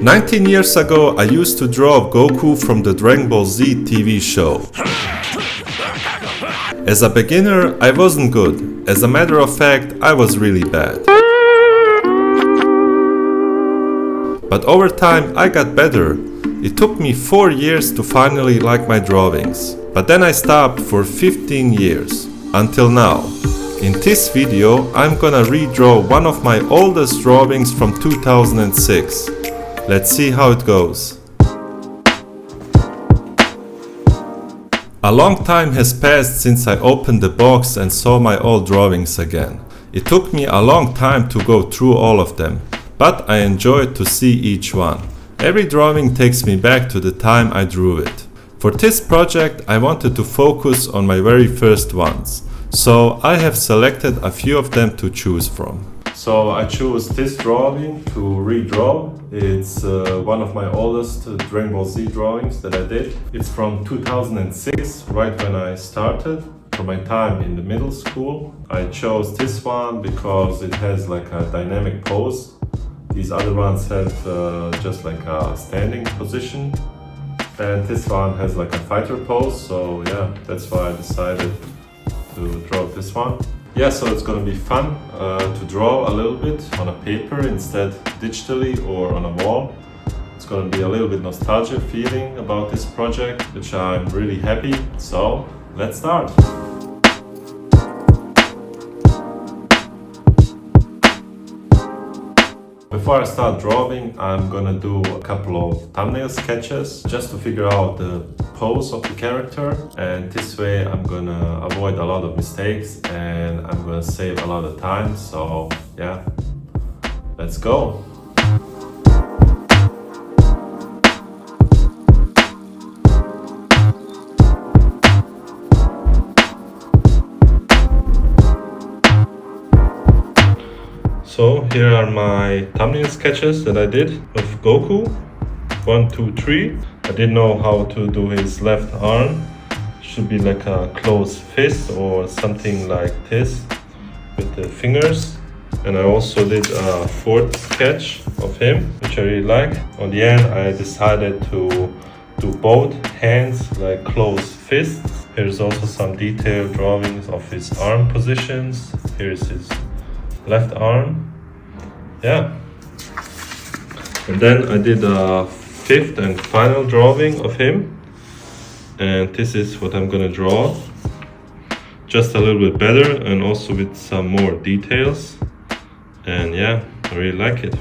19 years ago, I used to draw Goku from the Dragon Ball Z TV show. As a beginner, I wasn't good. As a matter of fact, I was really bad. But over time, I got better. It took me 4 years to finally like my drawings. But then I stopped for 15 years. Until now. In this video, I'm gonna redraw one of my oldest drawings from 2006. Let's see how it goes. A long time has passed since I opened the box and saw my old drawings again. It took me a long time to go through all of them, but I enjoyed to see each one. Every drawing takes me back to the time I drew it. For this project, I wanted to focus on my very first ones, so I have selected a few of them to choose from. So I chose this drawing to redraw. It's one of my oldest Dragon Ball Z drawings that I did. It's from 2006, right when I started, for my time in the middle school. I chose this one because it has like a dynamic pose. These other ones have just like a standing position. And this one has like a fighter pose, so yeah, that's why I decided to draw this one. Yeah, so it's gonna be fun to draw a little bit on a paper instead digitally or on a wall. It's gonna be a little bit nostalgia feeling about this project, which I'm really happy. So let's start. Before I start drawing, I'm gonna do a couple of thumbnail sketches just to figure out the pose of the character, and this way I'm gonna avoid a lot of mistakes and I'm gonna save a lot of time. So yeah, let's go. So here are my thumbnail sketches that I did of Goku. 1, 2, 3. I didn't know how to do his left arm. Should be like a closed fist or something like this with the fingers. And I also did a fourth sketch of him, which I really like. On the end, I decided to do both hands like closed fists. Here's also some detailed drawings of his arm positions. Here's his left arm. Yeah. And then I did a fifth and final drawing of him. And this is what I'm gonna draw. Just a little bit better and also with some more details. And yeah, I really like it.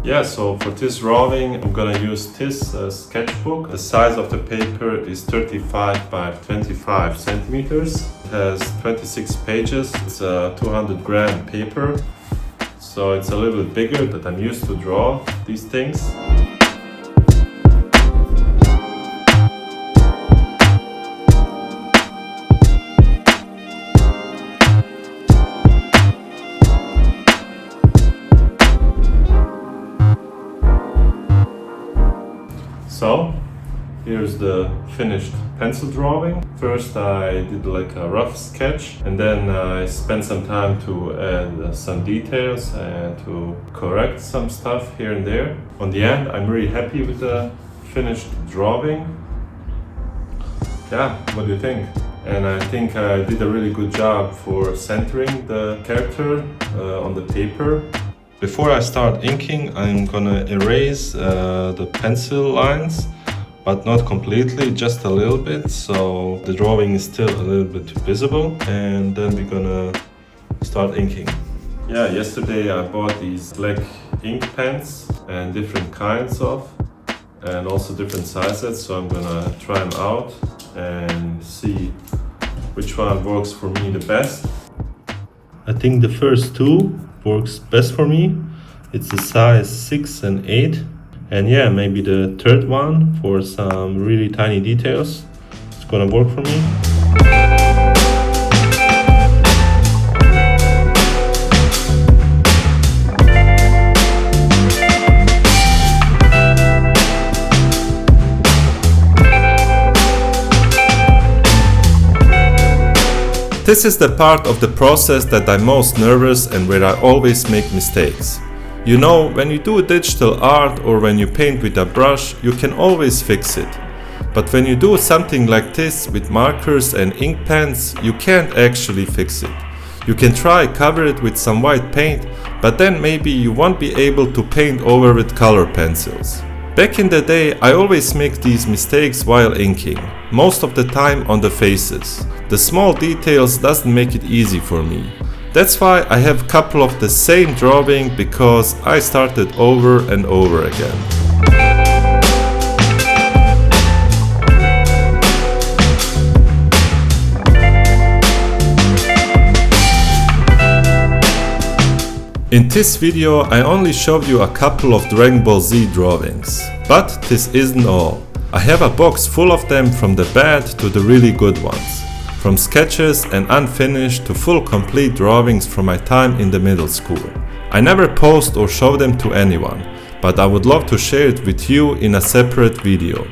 Yeah, so for this drawing, I'm gonna use this sketchbook. The size of the paper is 35 by 25 centimeters. It has 26 pages. It's a 200 gram paper. So it's a little bit bigger that I'm used to draw these things. So, here's the finished pencil drawing. First I did like a rough sketch and then I spent some time to add some details and to correct some stuff here and there. On the end, I'm really happy with the finished drawing. Yeah, what do you think? And I think I did a really good job for centering the character on the paper. Before I start inking, I'm gonna erase the pencil lines, but not completely, just a little bit, so the drawing is still a little bit visible, and then we're gonna start inking. Yeah, yesterday I bought these black ink pens and different kinds of, and also different sizes, so I'm gonna try them out and see which one works for me the best. I think the first two works best for me. It's the size 6 and 8, and yeah, maybe the third one for some really tiny details. It's gonna work for me. This is the part of the process that I'm most nervous and where I always make mistakes. You know, when you do digital art or when you paint with a brush, you can always fix it. But when you do something like this with markers and ink pens, you can't actually fix it. You can try cover it with some white paint, but then maybe you won't be able to paint over with color pencils. Back in the day, I always make these mistakes while inking, most of the time on the faces. The small details doesn't make it easy for me. That's why I have a couple of the same drawing, because I started over and over again. In this video I only showed you a couple of Dragon Ball Z drawings, but this isn't all. I have a box full of them, from the bad to the really good ones. From sketches and unfinished to full complete drawings from my time in the middle school. I never post or show them to anyone, but I would love to share it with you in a separate video,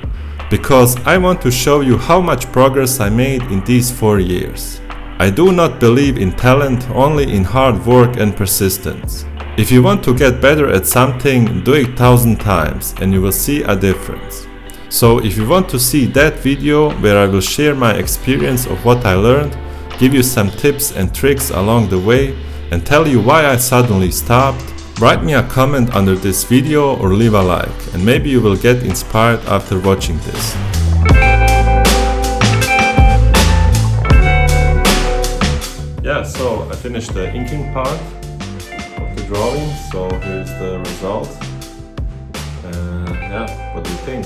because I want to show you how much progress I made in these 4 years. I do not believe in talent, only in hard work and persistence. If you want to get better at something, do it 1,000 times and you will see a difference. So if you want to see that video where I will share my experience of what I learned, give you some tips and tricks along the way, and tell you why I suddenly stopped, write me a comment under this video or leave a like, and maybe you will get inspired after watching this. Yeah, so I finished the inking part of the drawing, so here's the result. Yeah, what do you think?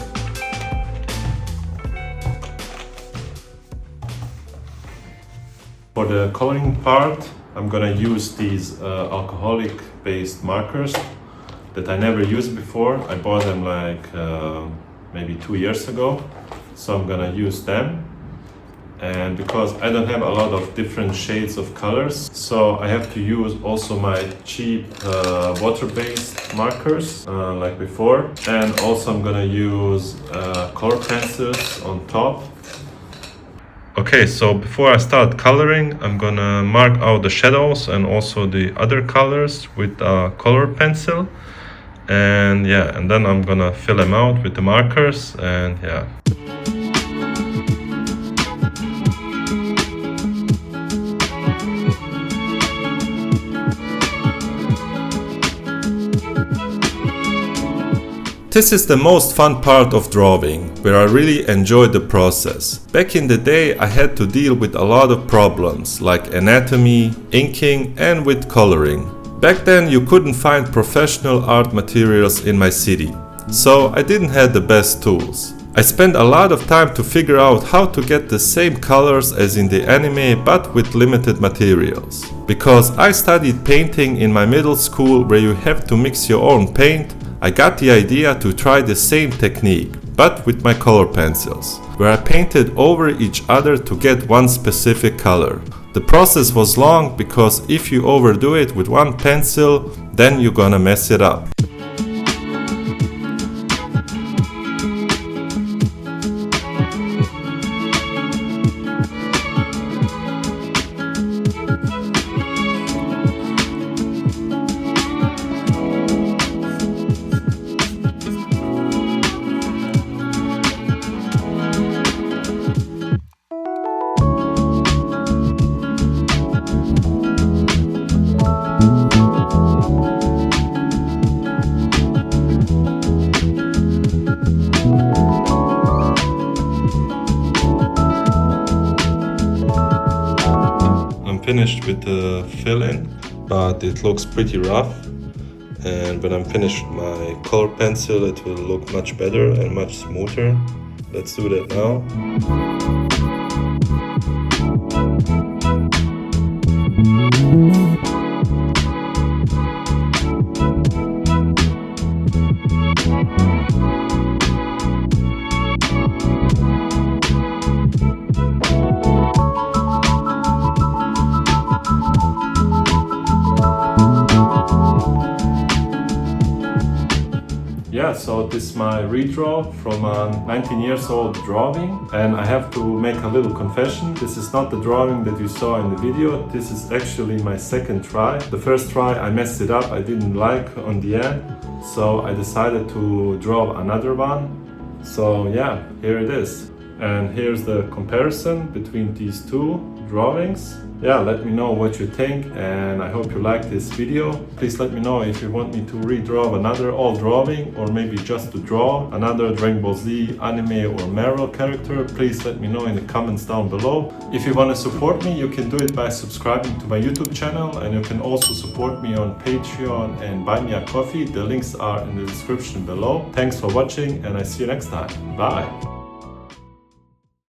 For the coloring part, I'm gonna use these alcoholic based markers that I never used before. I bought them like maybe 2 years ago, so I'm gonna use them. And because I don't have a lot of different shades of colors, so I have to use also my cheap water-based markers like before. And also I'm gonna use color pencils on top. Okay, so before I start coloring, I'm gonna mark out the shadows and also the other colors with a color pencil. And yeah, and then I'm gonna fill them out with the markers, and yeah. This is the most fun part of drawing, where I really enjoy the process. Back in the day I had to deal with a lot of problems like anatomy, inking and with coloring. Back then you couldn't find professional art materials in my city, so I didn't have the best tools. I spent a lot of time to figure out how to get the same colors as in the anime, but with limited materials. Because I studied painting in my middle school, where you have to mix your own paint, I got the idea to try the same technique, but with my color pencils, where I painted over each other to get one specific color. The process was long, because if you overdo it with one pencil, then you're gonna mess it up. Finished with the fill-in, but it looks pretty rough, and when I'm finished with my color pencil it will look much better and much smoother. Let's do that now. yeah, so this is my redraw from a 19 years old drawing, and I have to make a little confession. This is not the drawing that you saw in the video. This is actually my second try. The first try I messed it up, I didn't like on the end, so I decided to draw another one. So yeah, here it is. And here's the comparison between these two drawings. Yeah, let me know what you think, and I hope you like this video. Please let me know if you want me to redraw another old drawing, or maybe just to draw another Dragon Ball Z anime or Marvel character. Please let me know in the comments down below. If you want to support me, you can do it by subscribing to my YouTube channel, and you can also support me on Patreon and buy me a coffee. The links are in the description below. Thanks for watching, and I see you next time. Bye!